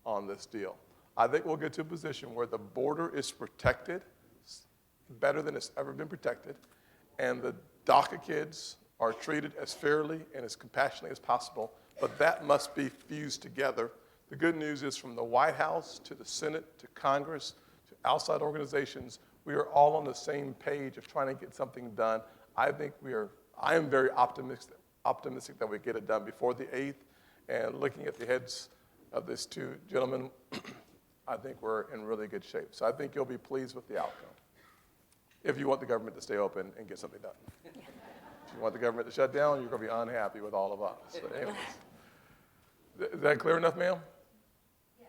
on this deal. I think we'll get to a position where the border is protected better than it's ever been protected, and the DACA kids are treated as fairly and as compassionately as possible, but that must be fused together. The good news is from the White House to the Senate to Congress to outside organizations, we are all on the same page of trying to get something done. I am very optimistic that we get it done before the 8th, and looking at the heads of these two gentlemen, I think we're in really good shape. So I think you'll be pleased with the outcome if you want the government to stay open and get something done. If you want the government to shut down, you're going to be unhappy with all of us. But anyways, is that clear enough, ma'am? Yes.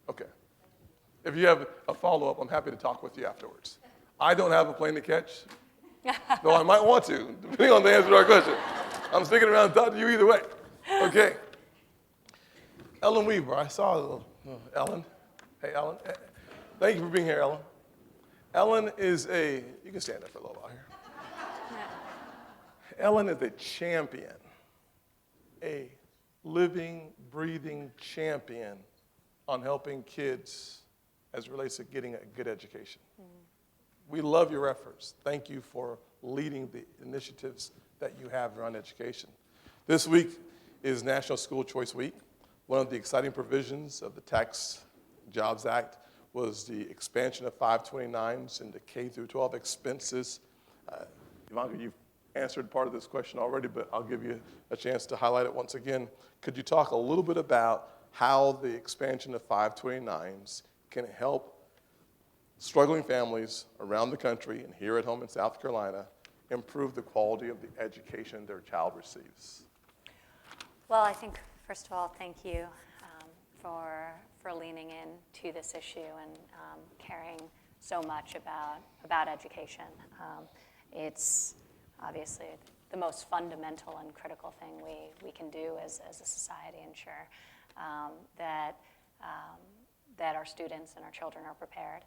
Okay. If you have a follow-up, I'm happy to talk with you afterwards. I don't have a plane to catch, though I might want to, depending on the answer to our question. I'm sticking around and talk to you either way. Okay. Ellen Weaver, I saw Ellen. Hey, Ellen. Thank you for being here, Ellen. Ellen is you can stand up for a little while here. Ellen is a champion, a living, breathing champion on helping kids as it relates to getting a good education. We love your efforts. Thank you for leading the initiatives that you have around education. This week is National School Choice Week. One of the exciting provisions of the Tax Jobs Act was the expansion of 529s into K through 12 expenses. Ivanka, you've answered part of this question already, but I'll give you a chance to highlight it once again. Could you talk a little bit about how the expansion of 529s can help struggling families around the country and here at home in South Carolina improve the quality of the education their child receives? Well, I think, first of all, thank you for leaning in to this issue and caring so much about education. It's obviously the most fundamental and critical thing we can do as a society, ensure that our students and our children are prepared.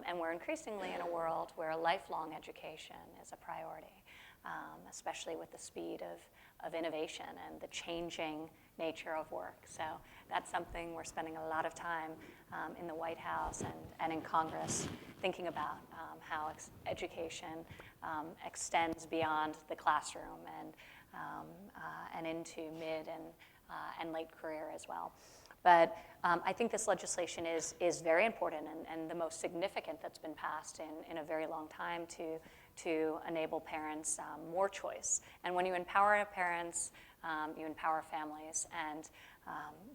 And we're increasingly in a world where lifelong education is a priority, especially with the speed of innovation and the changing nature of work. So that's something we're spending a lot of time in the White House and in Congress thinking about how education extends beyond the classroom and into mid and late career as well. But I think this legislation is very important and the most significant that's been passed in a very long time to enable parents more choice. And when you empower parents, you empower families, and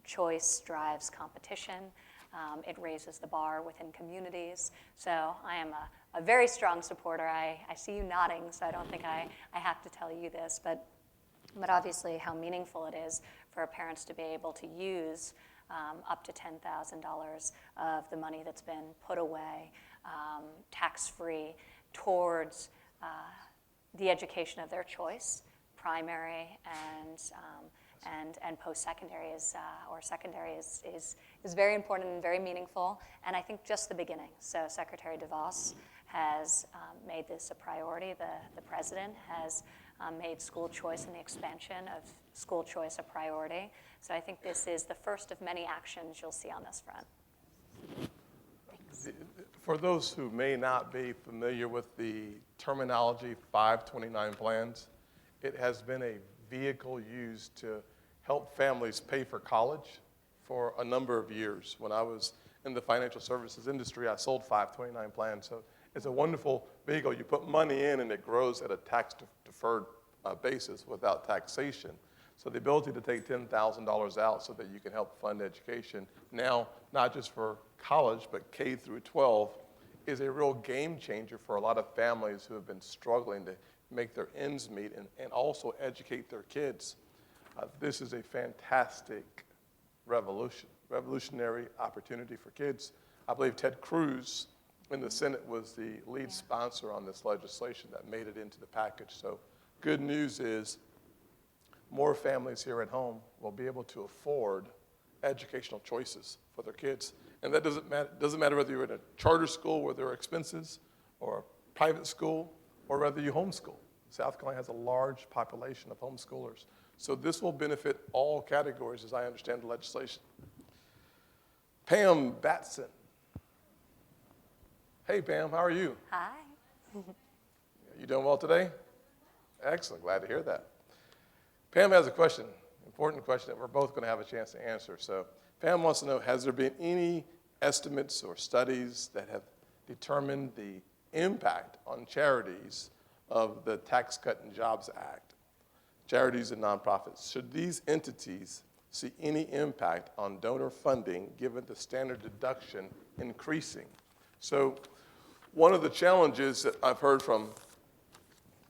choice drives competition. It raises the bar within communities. So I am a very strong supporter. I see you nodding, so I don't think I have to tell you this, but obviously how meaningful it is for parents to be able to use up to $10,000 of the money that's been put away tax-free towards the education of their choice, primary and post-secondary or secondary is very important and very meaningful, and I think just the beginning. So Secretary DeVos has made this a priority. The president has made school choice and the expansion of school choice a priority. So I think this is the first of many actions you'll see on this front. Thanks. For those who may not be familiar with the terminology 529 plans, it has been a vehicle used to help families pay for college for a number of years. When I was in the financial services industry, I sold 529 plans. So it's a wonderful vehicle. You put money in and it grows at a tax-deferred basis without taxation. So the ability to take $10,000 out so that you can help fund education now, not just for college, but K through 12, is a real game changer for a lot of families who have been struggling to make their ends meet and also educate their kids. This is a fantastic revolutionary opportunity for kids. I believe Ted Cruz in the Senate was the lead sponsor on this legislation that made it into the package. So good news is more families here at home will be able to afford educational choices for their kids. And that doesn't matter whether you're in a charter school where there are expenses or a private school or whether you homeschool. South Carolina has a large population of homeschoolers. So this will benefit all categories as I understand the legislation. Pam Batson. Hey, Pam, how are you? Hi. You doing well today? Excellent, glad to hear that. Pam has a question, important question that we're both going to have a chance to answer. So Pam wants to know, has there been any estimates or studies that have determined the impact on charities of the Tax Cut and Jobs Act, charities and nonprofits? Should these entities see any impact on donor funding given the standard deduction increasing? So one of the challenges that I've heard from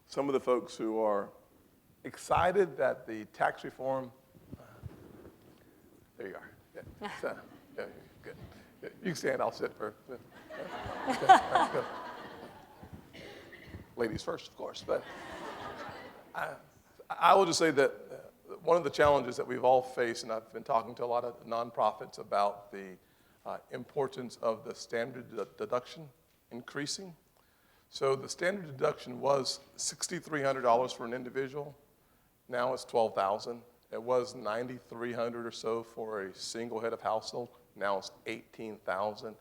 some of the folks who are excited that the tax reform, there you are. Yeah. So, yeah, good. Yeah, you can stand, I'll sit for. Okay, all right, go. Ladies first, of course. But I will just say that one of the challenges that we've all faced, and I've been talking to a lot of nonprofits about the importance of the standard deduction increasing. So the standard deduction was $6,300 for an individual. Now it's $12,000. It was $9,300 or so for a single head of household. Now it's $18,000.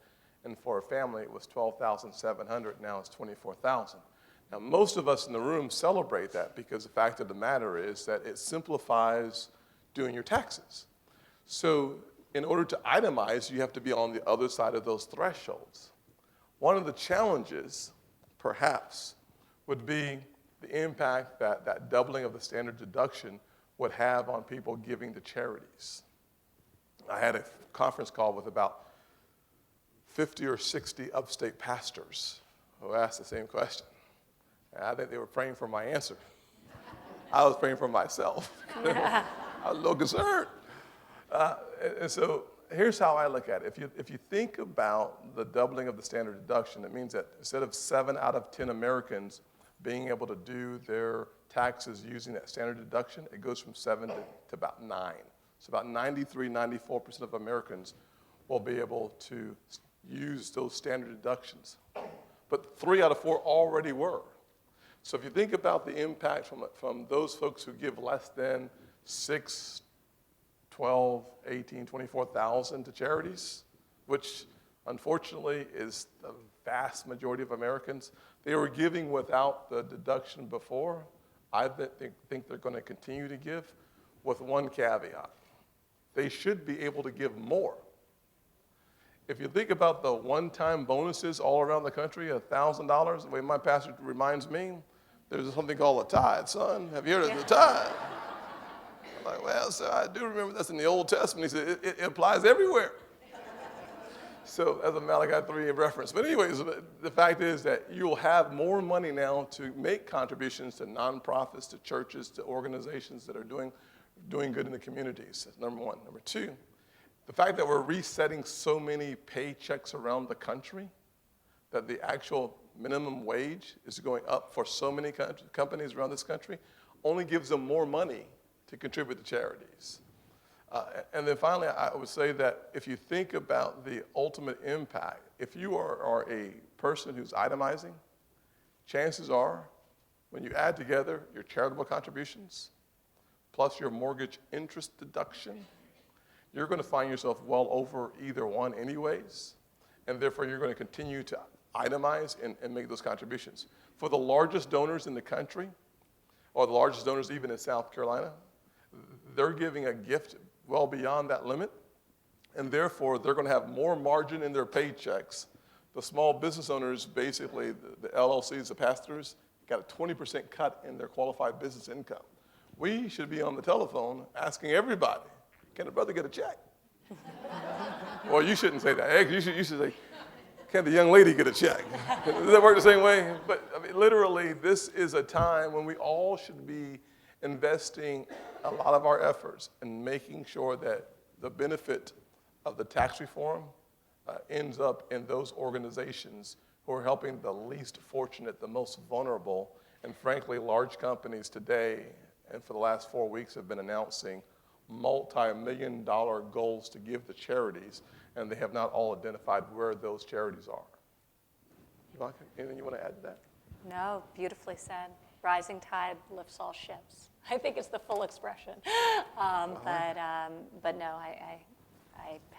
And for a family, it was $12,700. Now it's $24,000. Now, most of us in the room celebrate that because the fact of the matter is that it simplifies doing your taxes. So in order to itemize, you have to be on the other side of those thresholds. One of the challenges, perhaps, would be the impact that that doubling of the standard deduction would have on people giving to charities. I had a conference call with about 50 or 60 upstate pastors who asked the same question. And I think they were praying for my answer. I was praying for myself. I was a little concerned. And so here's how I look at it. If you think about the doubling of the standard deduction, it means that instead of 7 out of 10 Americans being able to do their taxes using that standard deduction, it goes from 7 to about 9. So about 93, 94% of Americans will be able to use those standard deductions. But 3 out of 4 already were. So if you think about the impact from those folks who give less than 6, 12, 18, 24,000 to charities, which unfortunately is the vast majority of Americans, they were giving without the deduction before. I think they're going to continue to give with one caveat. They should be able to give more. If you think about the one-time bonuses all around the country, $1,000, the way my pastor reminds me, there's something called a tithe, son. Have you heard of the tithe? I'm like, well, sir, I do remember that's in the Old Testament. He said, it applies everywhere. So that's a Malachi 3 reference. But anyways, the fact is that you'll have more money now to make contributions to nonprofits, to churches, to organizations that are doing good in the communities. That's number one. Number two, the fact that we're resetting so many paychecks around the country, that the actual minimum wage is going up for so many companies around this country, only gives them more money to contribute to charities. And then finally, I would say that if you think about the ultimate impact, if you are a person who's itemizing, chances are when you add together your charitable contributions plus your mortgage interest deduction, you're going to find yourself well over either one anyways, and therefore you're going to continue to itemize and make those contributions. For the largest donors in the country, or the largest donors even in South Carolina, they're giving a gift well beyond that limit, and therefore they're going to have more margin in their paychecks. The small business owners, basically the LLCs, the pastors, got a 20% cut in their qualified business income. We should be on the telephone asking everybody, can a brother get a check? Well, you shouldn't say that. You should say, can the young lady get a check? Does that work the same way? But I mean, literally, this is a time when we all should be investing a lot of our efforts in making sure that the benefit of the tax reform ends up in those organizations who are helping the least fortunate, the most vulnerable. And frankly, large companies today, and for the last 4 weeks, have been announcing multi-million-dollar goals to give to charities, and they have not all identified where those charities are. Ivanka, anything you want to add to that? No, beautifully said. Rising tide lifts all ships. I think it's the full expression. But no, I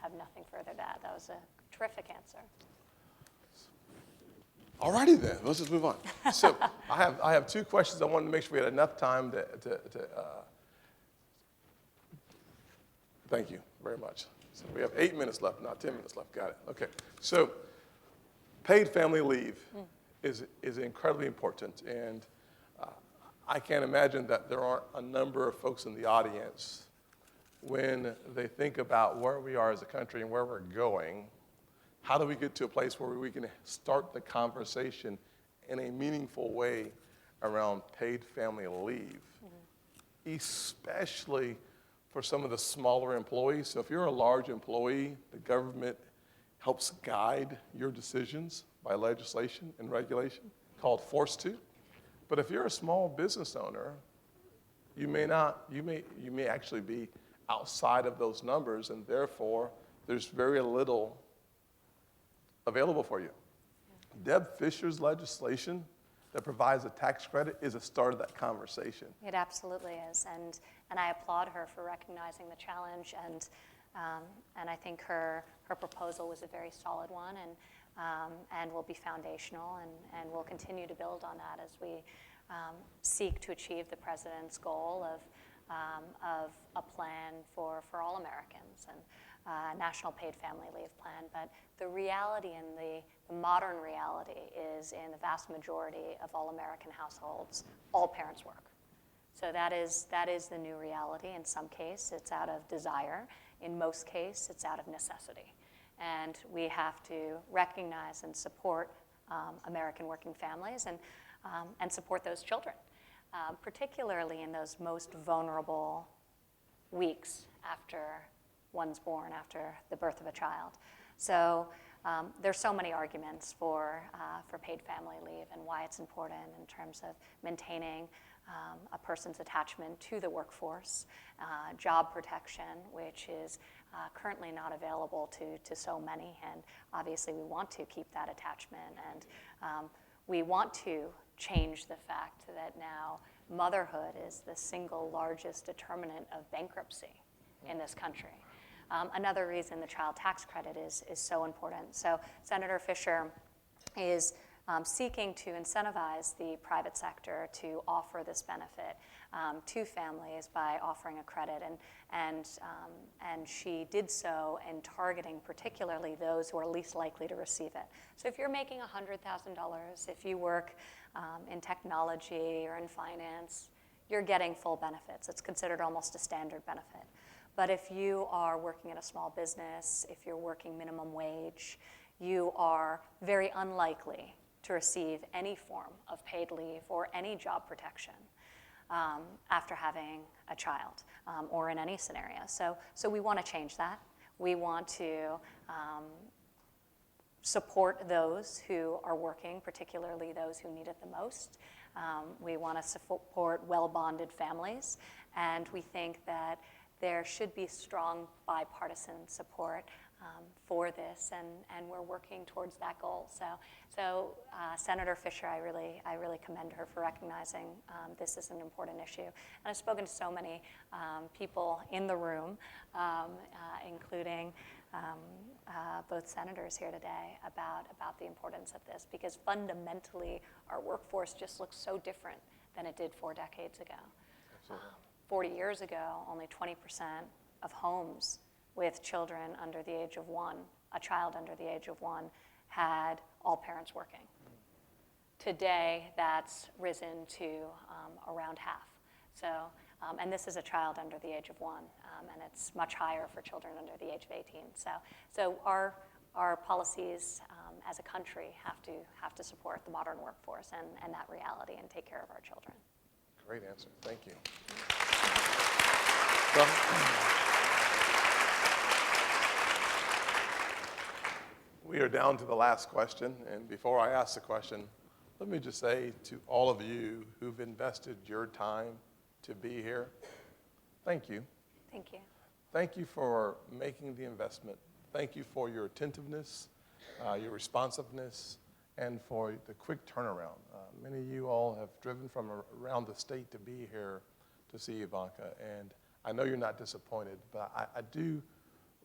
have nothing further to add. That was a terrific answer. All righty then, let's just move on. So I have two questions. I wanted to make sure we had enough time to thank you very much. So we have 8 minutes left, not 10 minutes left. Got it. Okay. So paid family leave is incredibly important, and I can't imagine that there aren't a number of folks in the audience when they think about where we are as a country and where we're going. How do we get to a place where we can start the conversation in a meaningful way around paid family leave, especially for some of the smaller employees? So if you're a large employee, the government helps guide your decisions by legislation and regulation called forced to. But if you're a small business owner, you may actually be outside of those numbers, and therefore there's very little available for you. Deb Fisher's legislation that provides a tax credit is a start of that conversation. It absolutely is, and I applaud her for recognizing the challenge, and I think her proposal was a very solid one, and will be foundational, and we'll continue to build on that as we seek to achieve the president's goal of a plan for all Americans, and a national paid family leave plan. But the reality and the modern reality is, in the vast majority of all American households, all parents work. So that is the new reality. In some cases, it's out of desire. In most cases, it's out of necessity. And we have to recognize and support American working families and support those children, particularly in those most vulnerable weeks after one's born, after the birth of a child. So there's so many arguments for paid family leave and why it's important in terms of maintaining a person's attachment to the workforce, job protection, which is currently not available to so many, and obviously we want to keep that attachment, and we want to change the fact that now motherhood is the single largest determinant of bankruptcy in this country. Another reason the child tax credit is so important. So Senator Fisher is seeking to incentivize the private sector to offer this benefit to families by offering a credit, and she did so in targeting particularly those who are least likely to receive it. So if you're making $100,000, if you work in technology or in finance, you're getting full benefits. It's considered almost a standard benefit. But if you are working in a small business, if you're working minimum wage, you are very unlikely to receive any form of paid leave or any job protection after having a child or in any scenario. So we want to change that. We want to support those who are working, particularly those who need it the most. We want to support well-bonded families, and we think that there should be strong bipartisan support for this, and we're working towards that goal. So Senator Fisher, I really commend her for recognizing this is an important issue. And I've spoken to so many people in the room, including both senators here today, about the importance of this, because fundamentally our workforce just looks so different than it did 4 decades ago. Absolutely. 40 years ago, only 20% of homes with children under the age of 1, a child under the age of 1, had all parents working. Today, that's risen to around half. So, and this is a child under the age of 1, and it's much higher for children under the age of 18. So our policies as a country have to support the modern workforce and that reality and take care of our children. Great answer. Thank you. Well, we are down to the last question, and before I ask the question, let me just say to all of you who've invested your time to be here, thank you. Thank you. Thank you for making the investment. Thank you for your attentiveness, your responsiveness, and for the quick turnaround. Many of you all have driven from around the state to be here to see Ivanka, and I know you're not disappointed, but I do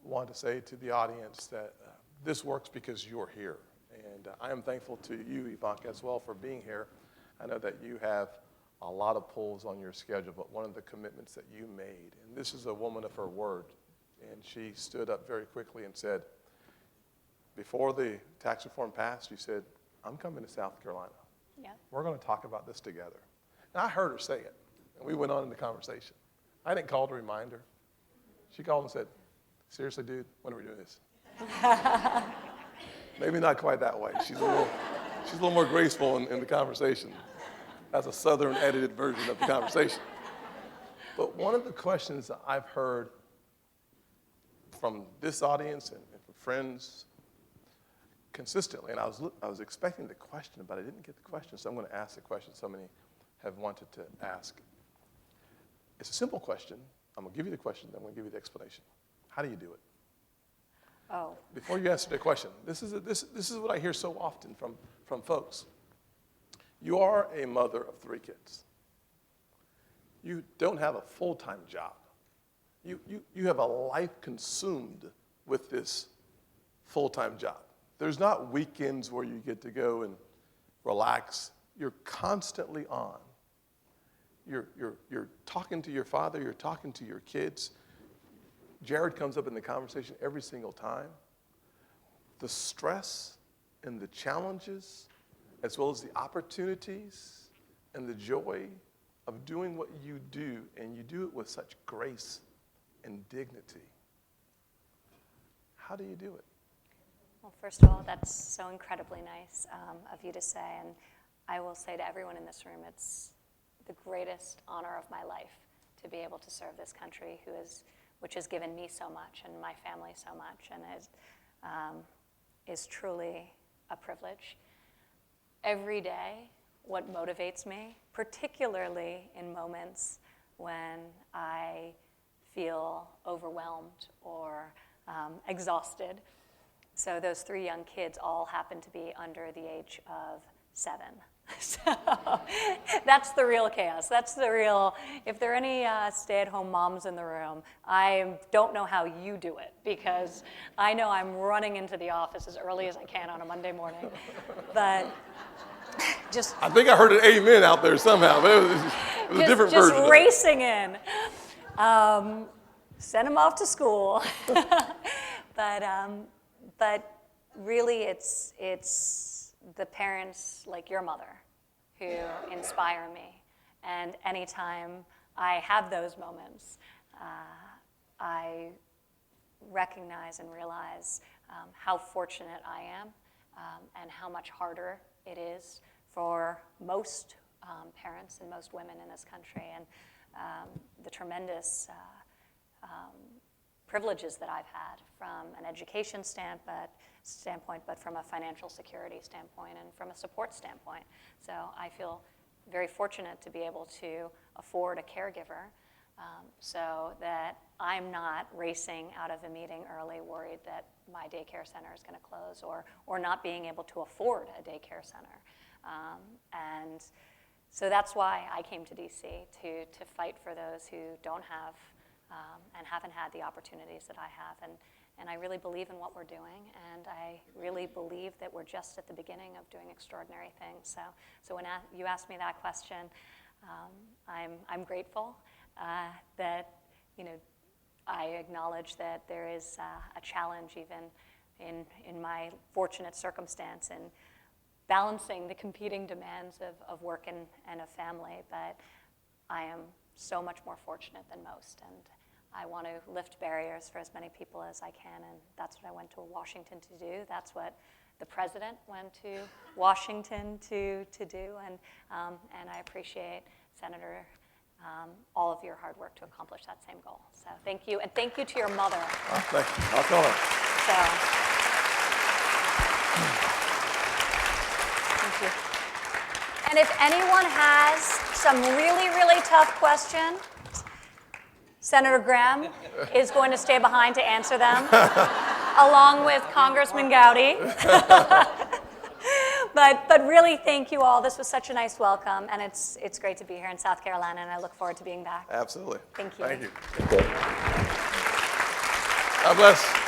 want to say to the audience that this works because you're here. And I am thankful to you, Ivanka, as well for being here. I know that you have a lot of pulls on your schedule, but one of the commitments that you made, and this is a woman of her word, and she stood up very quickly and said, before the tax reform passed, you said, I'm coming to South Carolina. Yeah. We're going to talk about this together. And I heard her say it, and we went on in the conversation. I didn't call to remind her. She called and said, seriously, dude, when are we doing this? Maybe not quite that way. She's a little more graceful in the conversation. That's a Southern edited version of the conversation. But one of the questions that I've heard from this audience and from friends consistently, and I was expecting the question, but I didn't get the question, so I'm going to ask the question so many have wanted to ask. It's a simple question. I'm going to give you the question, then I'm going to give you the explanation. How do you do it? Oh. Before you answer the question, this is what I hear so often from folks. You are a mother of 3 kids. You don't have a full-time job. You have a life consumed with this full-time job. There's not weekends where you get to go and relax. You're constantly on. You're talking to your father. You're talking to your kids. Jared comes up in the conversation every single time. The stress and the challenges, as well as the opportunities and the joy of doing what you do, and you do it with such grace and dignity. How do you do it? Well, first of all, that's so incredibly nice of you to say, and I will say to everyone in this room, it's the greatest honor of my life to be able to serve this country which has given me so much and my family so much, and is truly a privilege. Every day, what motivates me, particularly in moments when I feel overwhelmed or exhausted. So those 3 young kids all happen to be under the age of 7. So that's the real chaos. That's the real, if there are any stay-at-home moms in the room, I don't know how you do it, because I know I'm running into the office as early as I can on a Monday morning. But just... I think I heard an amen out there somehow, but it was a different version. Just racing in. Send them off to school. But really, it's the parents like your mother who inspire me. And anytime I have those moments, I recognize and realize how fortunate I am and how much harder it is for most parents and most women in this country, and the tremendous privileges that I've had from an education standpoint, but from a financial security standpoint and from a support standpoint. So I feel very fortunate to be able to afford a caregiver so that I'm not racing out of a meeting early worried that my daycare center is going to close or not being able to afford a daycare center. And so that's why I came to DC, to fight for those who don't have and haven't had the opportunities that I have. And I really believe in what we're doing, and I really believe that we're just at the beginning of doing extraordinary things. So when you asked me that question, I'm grateful that, you know, I acknowledge that there is a challenge even in my fortunate circumstance in balancing the competing demands of work and a family, but I am so much more fortunate than most, and I want to lift barriers for as many people as I can, and that's what I went to Washington to do. That's what the president went to Washington to do, and I appreciate, Senator, all of your hard work to accomplish that same goal. So thank you, and thank you to your mother. Oh, thank you. I'll tell her. Thank you. And if anyone has some really, really tough question, Senator Graham is going to stay behind to answer them, along with Congressman Gowdy. But really, thank you all. This was such a nice welcome, and it's great to be here in South Carolina, and I look forward to being back. Absolutely. Thank you. Thank you. God bless.